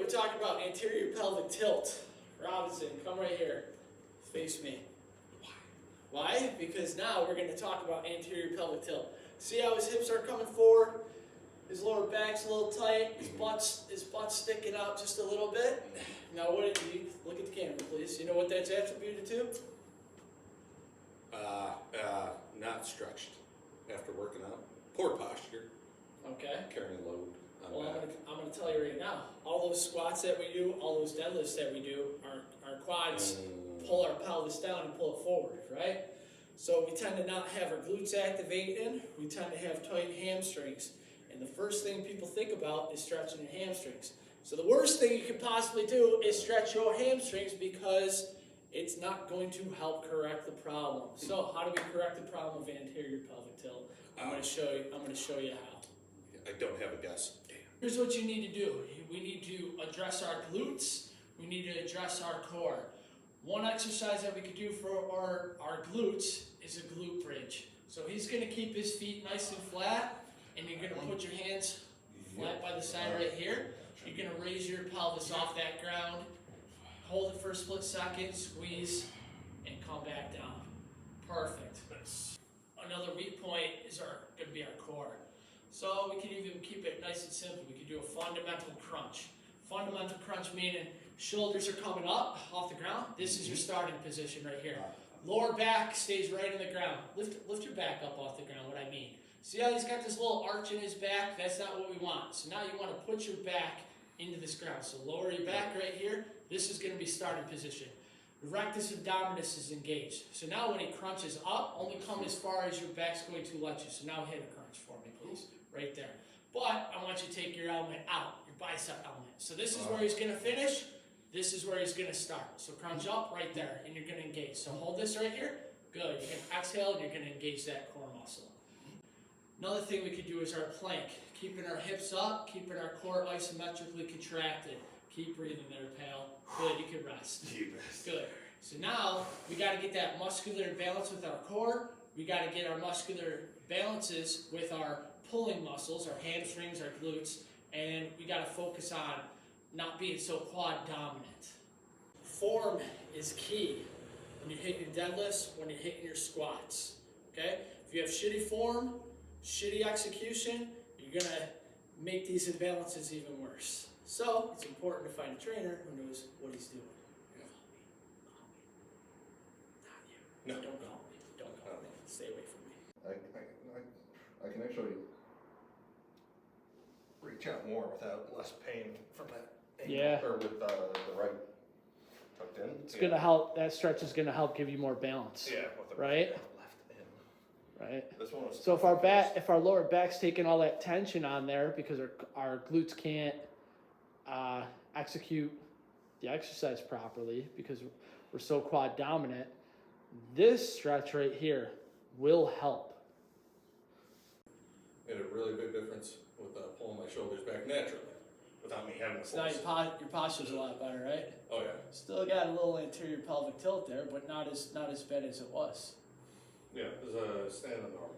we're talking about anterior pelvic tilt. Robinson, come right here. Face me. Why? Because now we're going to talk about anterior pelvic tilt. See how his hips are coming forward? His lower back's a little tight. His butt's sticking out just a little bit. Now, what do you look at the camera, please? You know what that's attributed to? Not stretched after working out. Poor posture. Okay. Carrying load on Well, back. I'm going to tell you right now. All those squats that we do, all those deadlifts that we do, our quads pull our pelvis down and pull it forward, right? So we tend to not have our glutes activating. We tend to have tight hamstrings. And the first thing people think about is stretching your hamstrings. So the worst thing you could possibly do is stretch your hamstrings because it's not going to help correct the problem. So how do we correct the problem of anterior pelvic tilt? I'm going to show you how. I don't have a guess. Damn. Here's what you need to do. We need to address our glutes. We need to address our core. One exercise that we could do for our glutes is a glute bridge. So he's going to keep his feet nice and flat, and you're going to put your hands flat by the side right here. You're going to raise your pelvis off that ground, hold it for a split second, squeeze, and come back down. Perfect. Another weak point is going to be our core. So we can even keep it nice and simple. We can do a fundamental crunch. Fundamental crunch meaning shoulders are coming up off the ground. This is your starting position right here. Lower back stays right in the ground. Lift your back up off the ground, what I mean. See how he's got this little arch in his back? That's not what we want. So now you want to put your back into this ground. So lower your back right here. This is going to be starting position. Rectus abdominis is engaged. So now when he crunches up, only come as far as your back's going to let you. So now hit a crunch for me, please. Right there. But I want you to take your element out, your bicep element. So this is where he's going to finish. This is where he's going to start. So crunch up right there, and you're going to engage. So hold this right here. Good. You're going to exhale, and you're going to engage that core muscle. Another thing we could do is our plank. Keeping our hips up, keeping our core isometrically contracted. Keep breathing there, pal. Good, you can rest. Good. So now, we got to get that muscular balance with our core. We got to get our muscular balances with our pulling muscles, our hamstrings, our glutes, and we got to focus on not being so quad dominant. Form is key when you're hitting your deadlifts, when you're hitting your squats. Okay? If you have shitty form, shitty execution, you're going to make these imbalances even worse. So, it's important to find a trainer who knows what he's doing. No. Don't call me. Don't call me. Stay away from me. I can actually reach out more without less pain from that angle. Yeah. Or with the right tucked in. It's gonna help. That stretch is gonna help give you more balance. Yeah, with the Right? left in. Right. This one was So if our lower back's taking all that tension on there because our glutes can't execute the exercise properly because we're so quad dominant, this stretch right here will help. Made a really big difference with pulling my shoulders back naturally without me having to So now force. your posture's a lot better, right? Oh yeah. Still got a little anterior pelvic tilt there, but not as bad as it was. Yeah, it was standing normal.